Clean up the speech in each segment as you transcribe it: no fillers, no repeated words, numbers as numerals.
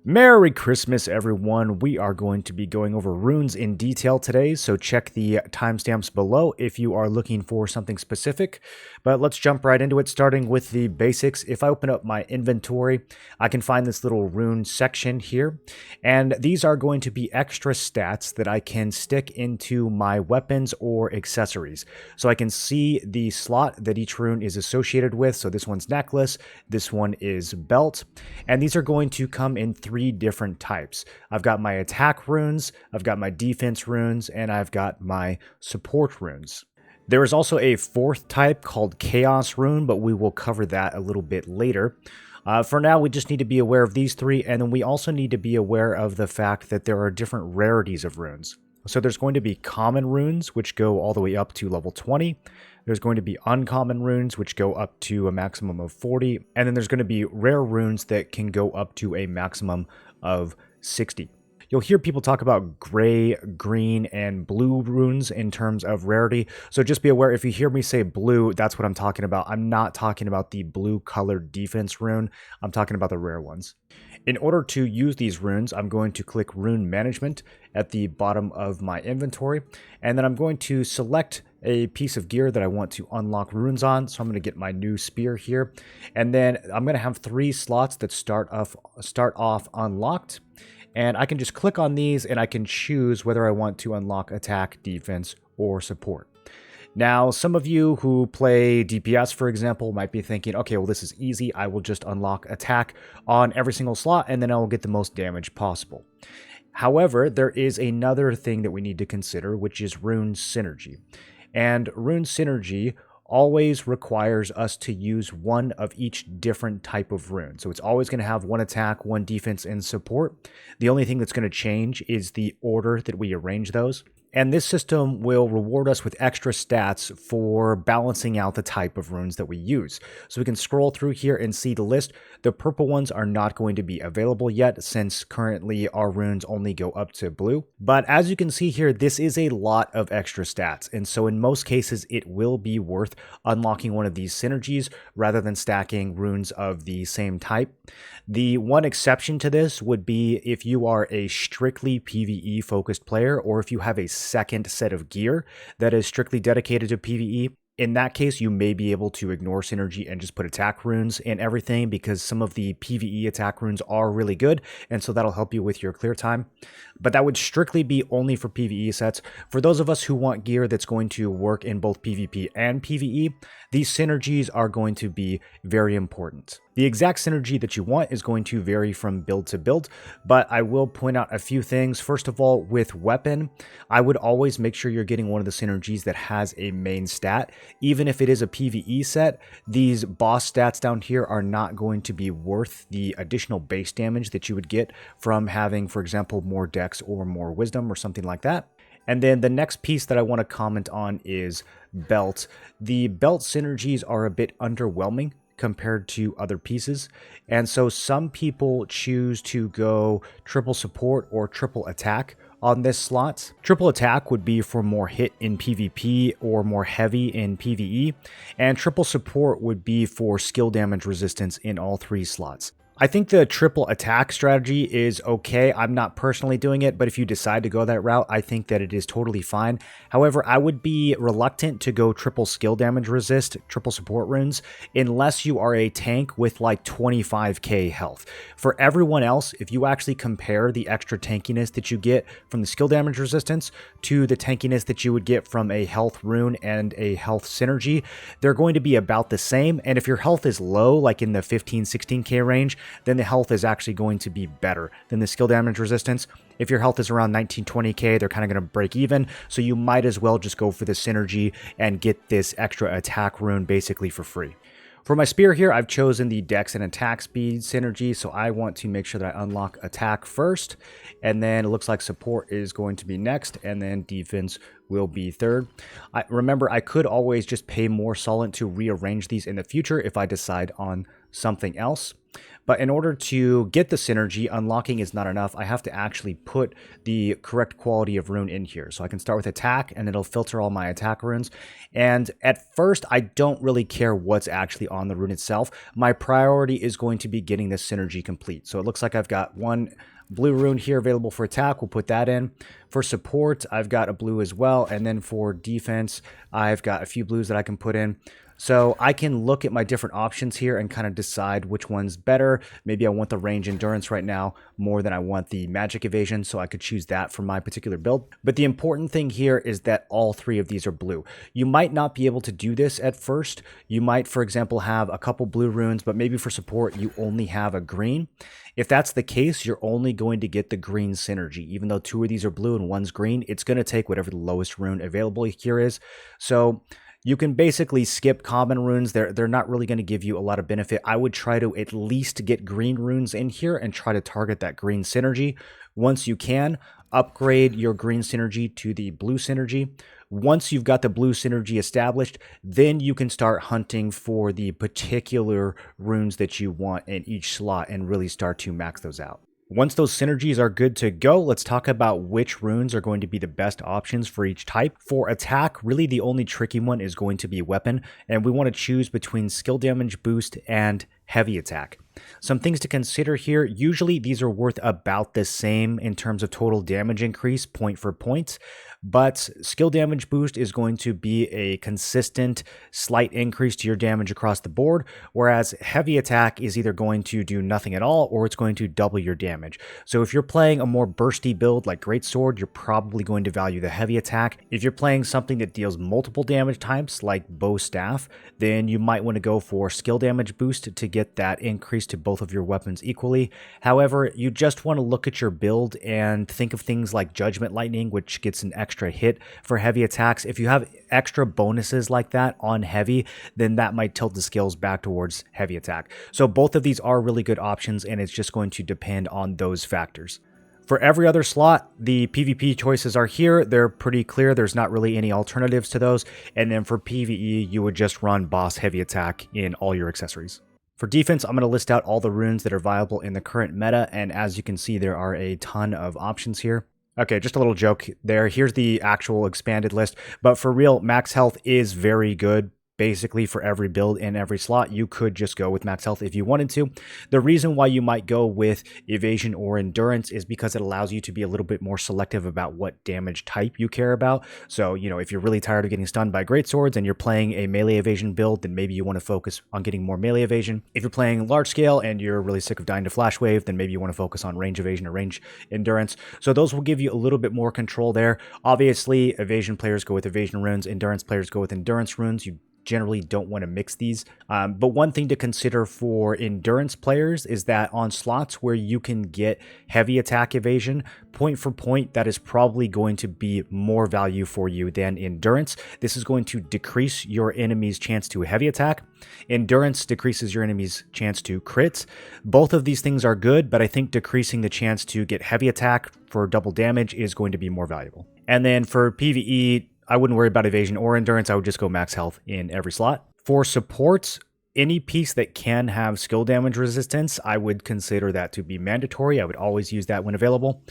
Merry Christmas, everyone. We are going to be going over runes in detail today, so check the timestamps below if you are looking for something specific. But let's jump right into it, starting with the basics. If I open up my inventory, I can find this little rune section here, and these are going to be extra stats that I can stick into my weapons or accessories. So I can see the slot that each rune is associated with. So this one's necklace, this one is belt, and these are going to come in three different types. I've got my attack runes, I've got my defense runes, and I've got my support runes. There is also a fourth type called Chaos Rune, but we will cover that a little bit later. For now, we just need to be aware of these three, and then we also need to be aware of the fact that there are different rarities of runes. So there's going to be common runes, which go all the way up to level 20. There's going to be uncommon runes, which go up to a maximum of 40. And then there's going to be rare runes that can go up to a maximum of 60. You'll hear people talk about gray, green, and blue runes in terms of rarity. So just be aware, if you hear me say blue, that's what I'm talking about. I'm not talking about the blue colored defense rune. I'm talking about the rare ones. In order to use these runes, I'm going to click Rune Management at the bottom of my inventory. And then I'm going to select a piece of gear that I want to unlock runes on. So I'm going to get my new spear here. And then I'm going to have 3 slots that start off unlocked. And I can just click on these and I can choose whether I want to unlock attack, defense, or support. Now, some of you who play DPS, for example, might be thinking, okay, well, this is easy. I will just unlock attack on every single slot and then I will get the most damage possible. However, there is another thing that we need to consider, which is Rune Synergy. And Rune Synergy always requires us to use one of each different type of rune. So it's always going to have one attack, one defense, and support. The only thing that's going to change is the order that we arrange those. And this system will reward us with extra stats for balancing out the type of runes that we use. So we can scroll through here and see the list. The purple ones are not going to be available yet since currently our runes only go up to blue. But as you can see here, this is a lot of extra stats. And so in most cases, it will be worth unlocking one of these synergies rather than stacking runes of the same type. The one exception to this would be if you are a strictly PvE focused player or if you have a second set of gear that is strictly dedicated to PvE. In that case, you may be able to ignore synergy and just put attack runes in everything because some of the PvE attack runes are really good, and so that'll help you with your clear time. But that would strictly be only for PvE sets. For those of us who want gear that's going to work in both PvP and PvE, these synergies are going to be very important. The exact synergy that you want is going to vary from build to build, but I will point out a few things. First of all, with weapon, I would always make sure you're getting one of the synergies that has a main stat. Even if it is a PvE set, these boss stats down here are not going to be worth the additional base damage that you would get from having, for example, more dex or more wisdom or something like that. And then the next piece that I want to comment on is belt. The belt synergies are a bit underwhelming compared to other pieces, and so some people choose to go triple support or triple attack on this slot. Triple attack would be for more hit in PvP or more heavy in PvE, and triple support would be for skill damage resistance in all 3 slots. I think the triple attack strategy is okay. I'm not personally doing it, but if you decide to go that route, I think that it is totally fine. However, I would be reluctant to go triple skill damage resist, triple support runes, unless you are a tank with like 25k health. For everyone else, if you actually compare the extra tankiness that you get from the skill damage resistance to the tankiness that you would get from a health rune and a health synergy, they're going to be about the same. And if your health is low, like in the 15-16k range, then the health is actually going to be better than the skill damage resistance. If your health is around 19-20k, they're kind of going to break even, so you might as well just go for the synergy and get this extra attack rune basically for free. For my spear here, I've chosen the dex and attack speed synergy, so I want to make sure that I unlock attack first, and then it looks like support is going to be next, and then defense will be third. Remember, I could always just pay more solent to rearrange these in the future if I decide on something else. But in order to get the synergy, unlocking is not enough. I have to actually put the correct quality of rune in here. So I can start with attack and it'll filter all my attack runes. And at first, I don't really care what's actually on the rune itself. My priority is going to be getting this synergy complete. So it looks like I've got one blue rune here available for attack. We'll put that in. For support, I've got a blue as well. And then for defense, I've got a few blues that I can put in. So I can look at my different options here and kind of decide which one's better. Maybe I want the range endurance right now more than I want the magic evasion, so I could choose that for my particular build. But the important thing here is that all three of these are blue. You might not be able to do this at first. You might, for example, have a couple blue runes, but maybe for support you only have a green. If that's the case, you're only going to get the green synergy. Even though two of these are blue and one's green, it's going to take whatever the lowest rune available here is. So you can basically skip common runes. They're not really going to give you a lot of benefit. I would try to at least get green runes in here and try to target that green synergy. Once you can, upgrade your green synergy to the blue synergy. Once you've got the blue synergy established, then you can start hunting for the particular runes that you want in each slot and really start to max those out. Once those synergies are good to go, let's talk about which runes are going to be the best options for each type. For attack, really the only tricky one is going to be weapon, and we want to choose between skill damage boost and heavy attack. Some things to consider here. Usually these are worth about the same in terms of total damage increase point for point, but skill damage boost is going to be a consistent slight increase to your damage across the board, whereas heavy attack is either going to do nothing at all or it's going to double your damage. So if you're playing a more bursty build like Greatsword, you're probably going to value the heavy attack. If you're playing something that deals multiple damage types like bow staff, then you might want to go for skill damage boost to get that increase to both of your weapons equally. However, you just want to look at your build and think of things like Judgment Lightning, which gets an extra hit for heavy attacks. If you have extra bonuses like that on heavy, then that might tilt the skills back towards heavy attack. So both of these are really good options, and it's just going to depend on those factors. For every other slot, the PvP choices are here. They're pretty clear. There's not really any alternatives to those. And then for PvE, you would just run boss heavy attack in all your accessories. For defense, I'm going to list out all the runes that are viable in the current meta, and as you can see, there are a ton of options here. Okay, just a little joke there. Here's the actual expanded list, but for real, max health is very good. Basically, for every build in every slot, you could just go with max health if you wanted to. The reason why you might go with evasion or endurance is because it allows you to be a little bit more selective about what damage type you care about. So, if you're really tired of getting stunned by greatswords and you're playing a melee evasion build, then maybe you want to focus on getting more melee evasion. If you're playing large scale and you're really sick of dying to flash wave, then maybe you want to focus on range evasion or range endurance. So those will give you a little bit more control there. Obviously, evasion players go with evasion runes, endurance players go with endurance runes. You generally don't want to mix these. But one thing to consider for endurance players is that on slots where you can get heavy attack evasion, point for point, that is probably going to be more value for you than endurance. This is going to decrease your enemy's chance to heavy attack. Endurance decreases your enemy's chance to crits. Both of these things are good, but I think decreasing the chance to get heavy attack for double damage is going to be more valuable. And then for PvE, I wouldn't worry about evasion or endurance. I would just go max health in every slot. For supports, any piece that can have skill damage resistance, I would consider that to be mandatory. I would always use that when available.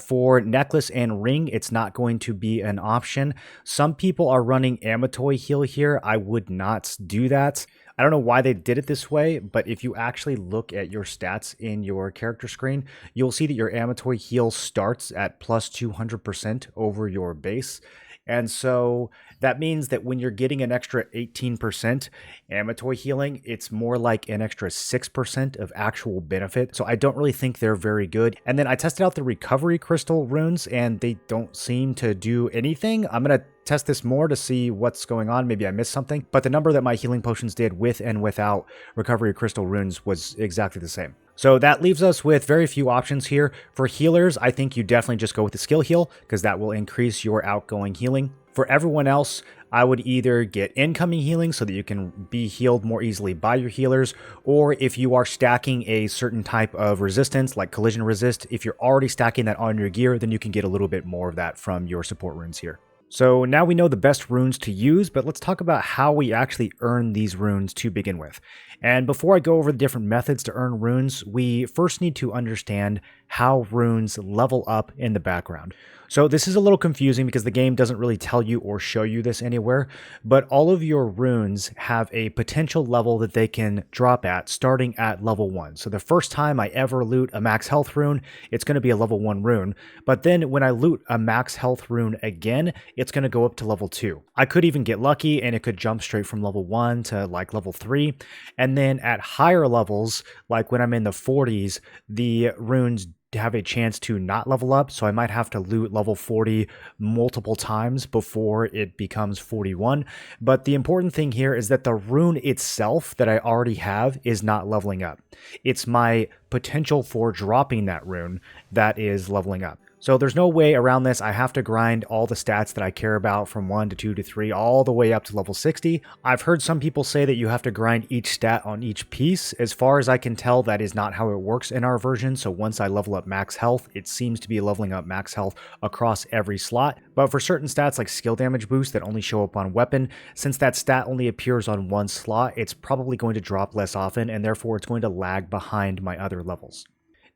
For necklace and ring, it's not going to be an option. Some people are running Amatoi heal here. I would not do that. I don't know why they did it this way, but if you actually look at your stats in your character screen, you'll see that your Amatoi heal starts at plus 200% over your base. And so that means that when you're getting an extra 18% Amatoi healing, it's more like an extra 6% of actual benefit. So I don't really think they're very good. And then I tested out the recovery crystal runes and they don't seem to do anything. I'm going to test this more to see what's going on. Maybe I missed something, but the number that my healing potions did with and without recovery crystal runes was exactly the same. So that leaves us with very few options here. For healers, I think you definitely just go with the skill heal because that will increase your outgoing healing. For everyone else, I would either get incoming healing so that you can be healed more easily by your healers, or if you are stacking a certain type of resistance like collision resist, if you're already stacking that on your gear, then you can get a little bit more of that from your support runes here. So now we know the best runes to use, but let's talk about how we actually earn these runes to begin with. And before I go over the different methods to earn runes, we first need to understand how runes level up in the background. So this is a little confusing because the game doesn't really tell you or show you this anywhere, but all of your runes have a potential level that they can drop at starting at level 1. So the first time I ever loot a max health rune, it's going to be a level 1 rune, but then when I loot a max health rune again, it's going to go up to level 2. I could even get lucky and it could jump straight from level 1 to like level 3, and then at higher levels, like when I'm in the 40s, the runes have a chance to not level up, so I might have to loot level 40 multiple times before it becomes 41. But the important thing here is that the rune itself that I already have is not leveling up. It's my potential for dropping that rune that is leveling up. So there's no way around this. I have to grind all the stats that I care about from 1 to 2 to 3 all the way up to level 60. I've heard some people say that you have to grind each stat on each piece. As far as I can tell, that is not how it works in our version. So once I level up max health, it seems to be leveling up max health across every slot. But for certain stats like skill damage boost that only show up on weapon, since that stat only appears on one slot, it's probably going to drop less often and therefore it's going to lag behind my other levels.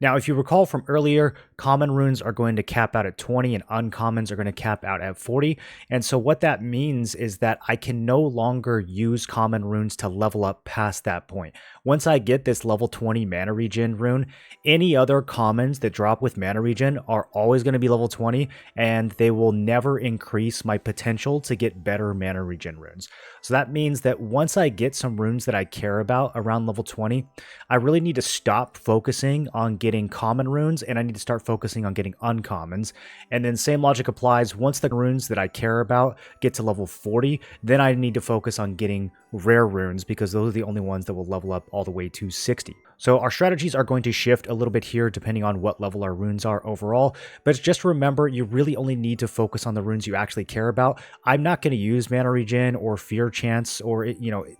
Now, if you recall from earlier, common runes are going to cap out at 20 and uncommons are going to cap out at 40. And so what that means is that I can no longer use common runes to level up past that point. Once I get this level 20 mana regen rune, any other commons that drop with mana regen are always going to be level 20 and they will never increase my potential to get better mana regen runes. So that means that once I get some runes that I care about around level 20, I really need to stop focusing on getting common runes and I need to start focusing on getting uncommons. And then same logic applies once the runes that I care about get to level 40, then I need to focus on getting rare runes because those are the only ones that will level up all the way to 60. So our strategies are going to shift a little bit here depending on what level our runes are overall, but just remember you really only need to focus on the runes you actually care about. I'm not going to use mana regen or fear chance or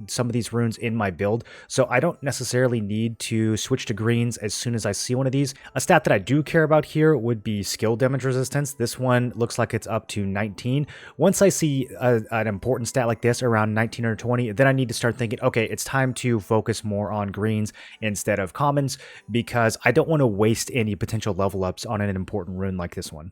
some of these runes in my build, so I don't necessarily need to switch to greens as soon as I see one of these. A stat that I do care about here would be skill damage resistance. This one looks like it's up to 19. Once I see an important stat like this around 19 or 20, then I need to start thinking, okay, it's time to focus more on greens instead of commons because I don't want to waste any potential level ups on an important rune like this one.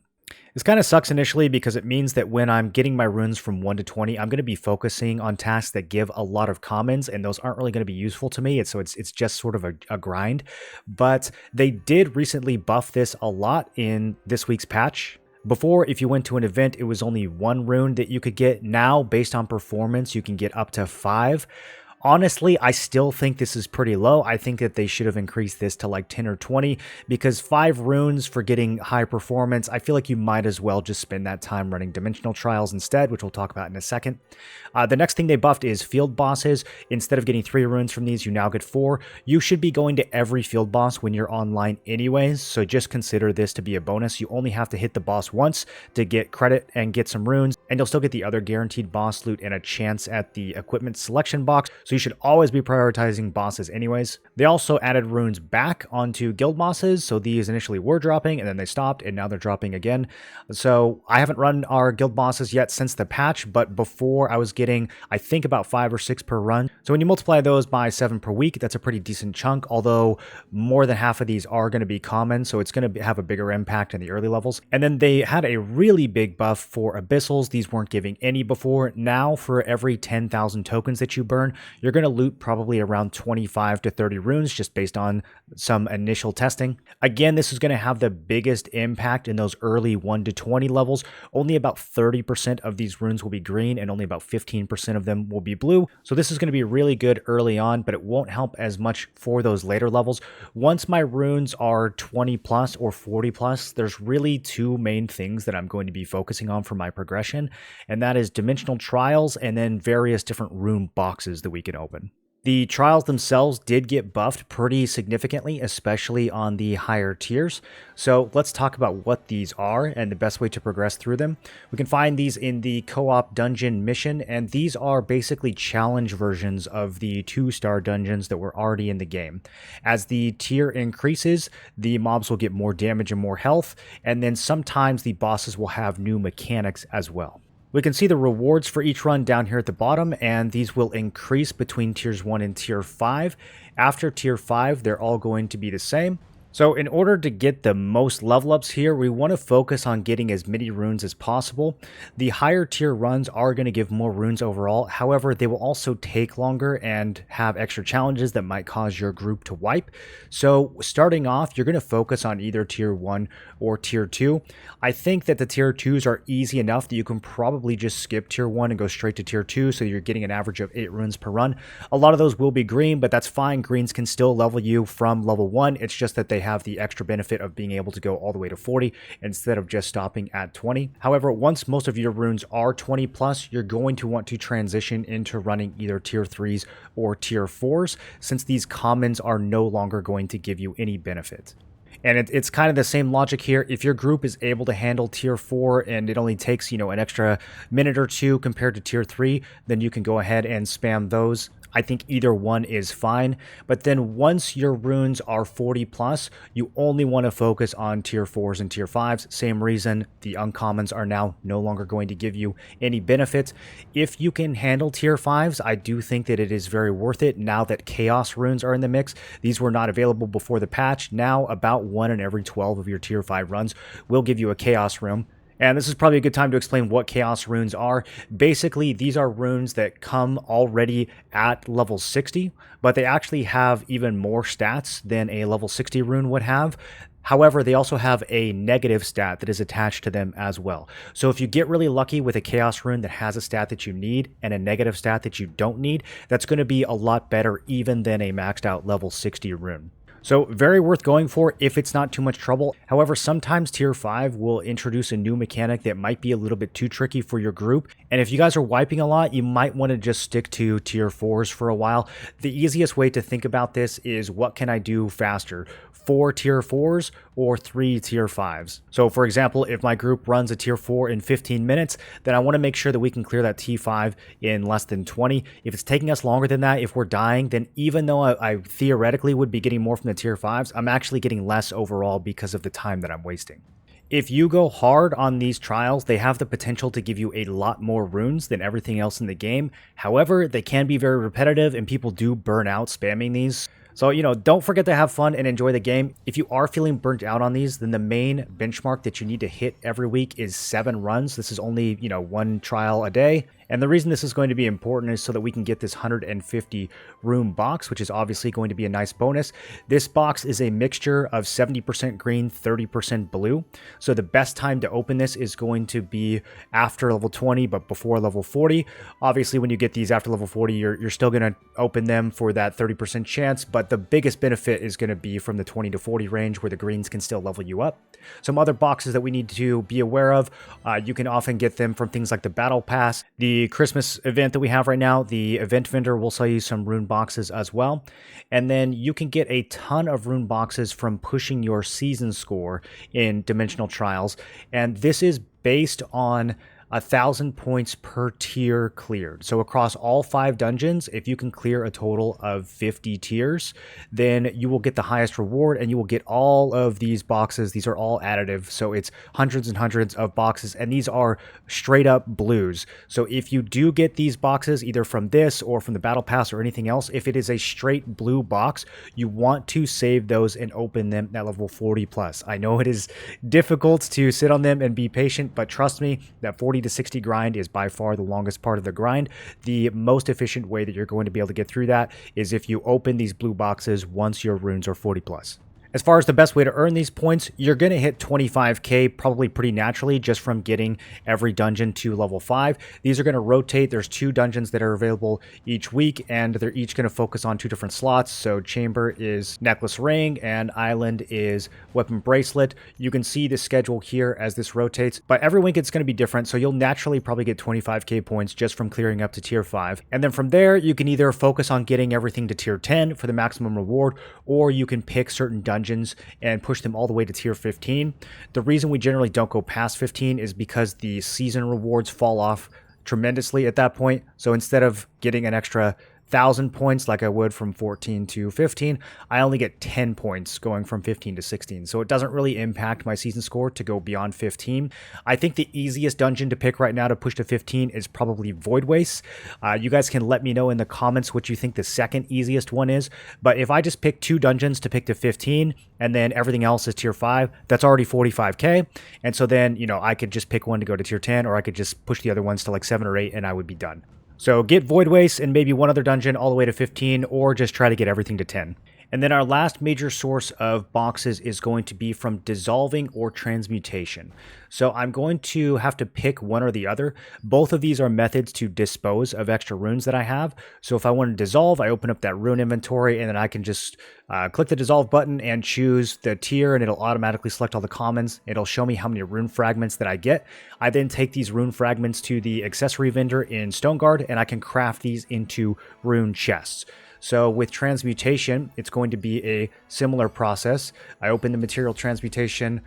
This kind of sucks initially because it means that when I'm getting my runes from 1 to 20, I'm going to be focusing on tasks that give a lot of commons, and those aren't really going to be useful to me. It's just sort of a grind. But they did recently buff this a lot in this week's patch. Before, if you went to an event, it was only 1 rune that you could get. Now, based on performance, you can get up to 5. Honestly, I still think this is pretty low. I think that they should have increased this to like 10 or 20 because 5 runes for getting high performance, I feel like you might as well just spend that time running dimensional trials instead, which we'll talk about in a second. The next thing they buffed is field bosses. Instead of getting 3 runes from these, you now get 4. You should be going to every field boss when you're online anyways, so just consider this to be a bonus. You only have to hit the boss once to get credit and get some runes, and you'll still get the other guaranteed boss loot and a chance at the equipment selection box, so you should always be prioritizing bosses anyways. They also added runes back onto guild bosses, so these initially were dropping and then they stopped and now they're dropping again. So I haven't run our guild bosses yet since the patch, but before I was getting I think about 5 or 6 per run. So when you multiply those by 7 per week, that's a pretty decent chunk, although more than half of these are going to be common, so it's going to have a bigger impact in the early levels. And then they had a really big buff for abyssals. These weren't giving any before. Now for every 10,000 tokens that you burn, you're going to loot probably around 25 to 30 runes just based on some initial testing. Again, this is going to have the biggest impact in those early 1 to 20 levels. Only about 30% of these runes will be green and only about 15% of them will be blue. So this is going to be really good early on, but it won't help as much for those later levels. Once my runes are 20 plus or 40 plus, there's really 2 main things that I'm going to be focusing on for my progression, and that is dimensional trials and then various different rune boxes that we can open. The trials themselves did get buffed pretty significantly, especially on the higher tiers. So let's talk about what these are and the best way to progress through them. We can find these in the co-op dungeon mission, and these are basically challenge versions of the 2-star dungeons that were already in the game. As the tier increases, the mobs will get more damage and more health, and then sometimes the bosses will have new mechanics as well. We can see the rewards for each run down here at the bottom, and these will increase between tiers 1 and tier 5. After tier 5, they're all going to be the same. So in order to get the most level ups here, we want to focus on getting as many runes as possible. The higher tier runs are going to give more runes overall. However, they will also take longer and have extra challenges that might cause your group to wipe. So starting off, you're going to focus on either tier 1 or tier 2. I think that the tier 2s are easy enough that you can probably just skip tier 1 and go straight to tier 2, so you're getting an average of 8 runes per run. A lot of those will be green, but that's fine. Greens can still level you from level 1. It's just that they have the extra benefit of being able to go all the way to 40 instead of just stopping at 20. However, once most of your runes are 20 plus, you're going to want to transition into running either tier 3s or tier 4s, since these commons are no longer going to give you any benefit. And it's kind of the same logic here. If your group is able to handle tier 4 and it only takes, an extra minute or two compared to tier 3, then you can go ahead and spam those. I think either one is fine, but then once your runes are 40 plus, you only want to focus on tier 4s and tier 5s. Same reason, the uncommons are now no longer going to give you any benefits. If you can handle tier 5s, I do think that it is very worth it now that chaos runes are in the mix. These were not available before the patch. Now about 1 in every 12 of your tier 5 runs will give you a chaos rune. And this is probably a good time to explain what chaos runes are. Basically, these are runes that come already at level 60, but they actually have even more stats than a level 60 rune would have. However, they also have a negative stat that is attached to them as well. So if you get really lucky with a chaos rune that has a stat that you need and a negative stat that you don't need, that's going to be a lot better even than a maxed out level 60 rune. So very worth going for if it's not too much trouble. However, sometimes tier 5 will introduce a new mechanic that might be a little bit too tricky for your group. And if you guys are wiping a lot, you might want to just stick to tier 4s for a while. The easiest way to think about this is, what can I do faster? 4 tier 4s or 3 tier 5s. So for example, if my group runs a tier 4 in 15 minutes, then I want to make sure that we can clear that T5 in less than 20. If it's taking us longer than that, if we're dying, then even though I theoretically would be getting more from the tier 5s, I'm actually getting less overall because of the time that I'm wasting. If you go hard on these trials, they have the potential to give you a lot more runes than everything else in the game. However, they can be very repetitive and people do burn out spamming these. So, don't forget to have fun and enjoy the game. If you are feeling burnt out on these, then the main benchmark that you need to hit every week is 7 runs. This is only, 1 trial a day. And the reason this is going to be important is so that we can get this 150 rune box, which is obviously going to be a nice bonus. This box is a mixture of 70% green, 30% blue. So the best time to open this is going to be after level 20, but before level 40. Obviously, when you get these after level 40, you're still going to open them for that 30% chance, but the biggest benefit is going to be from the 20 to 40 range, where the greens can still level you up. Some other boxes that we need to be aware of, you can often get them from things like the Battle Pass, the Christmas event that we have right now. The event vendor will sell you some rune boxes as well. And then you can get a ton of rune boxes from pushing your season score in Dimensional Trials. And this is based on 1,000 points per tier cleared. So across all 5 dungeons, if you can clear a total of 50 tiers, then you will get the highest reward and you will get all of these boxes. These are all additive. So it's hundreds and hundreds of boxes, and these are straight up blues. So if you do get these boxes either from this or from the Battle Pass or anything else, if it is a straight blue box, you want to save those and open them at level 40 plus. I know it is difficult to sit on them and be patient, but trust me, that 40 to 60 grind is by far the longest part of the grind. The most efficient way that you're going to be able to get through that is if you open these blue boxes once your runes are 40 plus. As far as the best way to earn these points, you're going to hit 25k probably pretty naturally just from getting every dungeon to level 5. These are going to rotate. There's 2 dungeons that are available each week, and they're each going to focus on 2 different slots. So Chamber is Necklace Ring, and Island is Weapon Bracelet. You can see the schedule here as this rotates, but every week it's going to be different. So you'll naturally probably get 25k points just from clearing up to tier 5. And then from there, you can either focus on getting everything to tier 10 for the maximum reward, or you can pick certain dungeons and push them all the way to tier 15. The reason we generally don't go past 15 is because the season rewards fall off tremendously at that point. So instead of getting an extra 1,000 points like I would from 14 to 15, I only get 10 points going from 15 to 16. So it doesn't really impact my season score to go beyond 15. I think the easiest dungeon to pick right now to push to 15 is probably Void Waste. You guys can let me know in the comments what you think the second easiest one is. But if I just pick 2 dungeons to pick to 15 and then everything else is tier 5, that's already 45k. And so then, I could just pick one to go to tier 10, or I could just push the other ones to like 7 or 8 and I would be done. So get Void Waste and maybe one other dungeon all the way to 15, or just try to get everything to 10. And then our last major source of boxes is going to be from dissolving or transmutation. So I'm going to have to pick one or the other. Both of these are methods to dispose of extra runes that I have. So if I want to dissolve, I open up that rune inventory and then I can just click the dissolve button and choose the tier, and it'll automatically select all the commons. It'll show me how many rune fragments that I get. I then take these rune fragments to the accessory vendor in Stoneguard and I can craft these into rune chests. So with transmutation, it's going to be a similar process. I open the material transmutation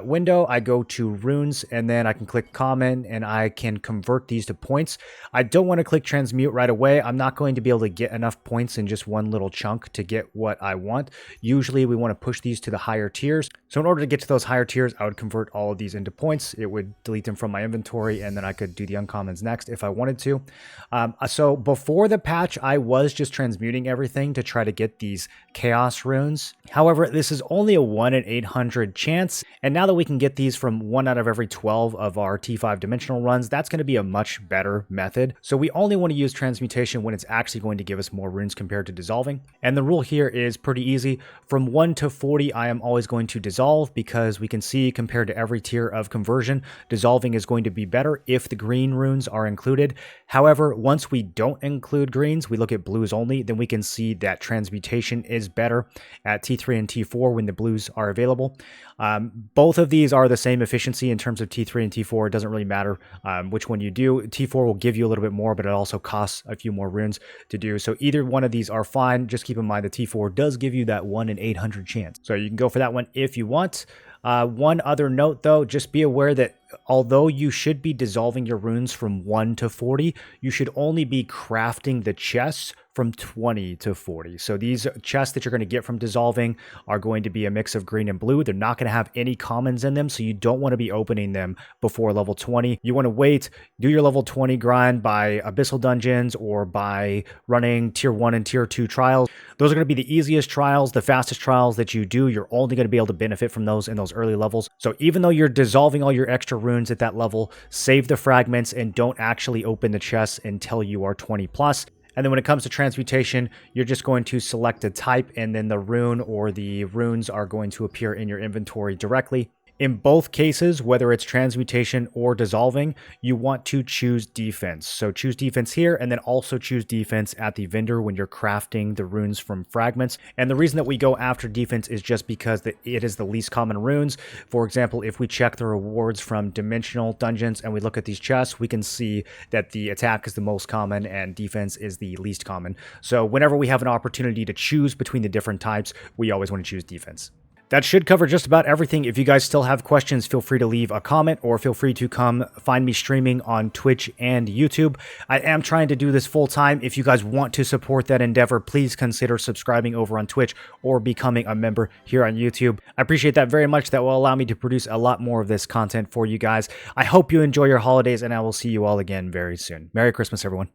window, I go to runes, and then I can click common and I can convert these to points. I don't want to click transmute right away. I'm not going to be able to get enough points in just one little chunk to get what I want. Usually we want to push these to the higher tiers. So in order to get to those higher tiers, I would convert all of these into points. It would delete them from my inventory, and then I could do the uncommons next if I wanted to. So before the patch, I was just transmuting everything to try to get these chaos runes. However, this is only a 1 in 800 chance. And now that we can get these from 1 out of every 12 of our T5 dimensional runs, that's going to be a much better method. So we only want to use transmutation when it's actually going to give us more runes compared to dissolving. And the rule here is pretty easy. From 1 to 40, I am always going to dissolve, because we can see compared to every tier of conversion, dissolving is going to be better if the green runes are included. However, once we don't include greens, we look at blues only, then we can see that transmutation is better at T3 and T4 when the blues are available. Both of these are the same efficiency in terms of T3 and T4. It doesn't really matter which one you do. T4 will give you a little bit more, but it also costs a few more runes to do. So either one of these are fine. Just keep in mind the T4 does give you that 1 in 800 chance. So you can go for that one if you want. One other note though, just be aware that although you should be dissolving your runes from 1 to 40, you should only be crafting the chests from 20 to 40. So these chests that you're going to get from dissolving are going to be a mix of green and blue. They're not going to have any commons in them, so you don't want to be opening them before level 20. You want to wait, do your level 20 grind by abyssal dungeons or by running tier 1 and tier 2 trials. Those are going to be the easiest trials, the fastest trials that you do. You're only going to be able to benefit from those in those early levels. So even though you're dissolving all your extra runes at that level, save the fragments and don't actually open the chests until you are 20 plus. And then when it comes to transmutation, you're just going to select a type, and then the rune or the runes are going to appear in your inventory directly. In both cases, whether it's transmutation or dissolving, you want to choose defense. So choose defense here, and then also choose defense at the vendor when you're crafting the runes from fragments. And the reason that we go after defense is just because it is the least common runes. For example, if we check the rewards from dimensional dungeons and we look at these chests, we can see that the attack is the most common and defense is the least common. So whenever we have an opportunity to choose between the different types, we always want to choose defense. That should cover just about everything. If you guys still have questions, feel free to leave a comment, or feel free to come find me streaming on Twitch and YouTube. I am trying to do this full time. If you guys want to support that endeavor, please consider subscribing over on Twitch or becoming a member here on YouTube. I appreciate that very much. That will allow me to produce a lot more of this content for you guys. I hope you enjoy your holidays, and I will see you all again very soon. Merry Christmas, everyone.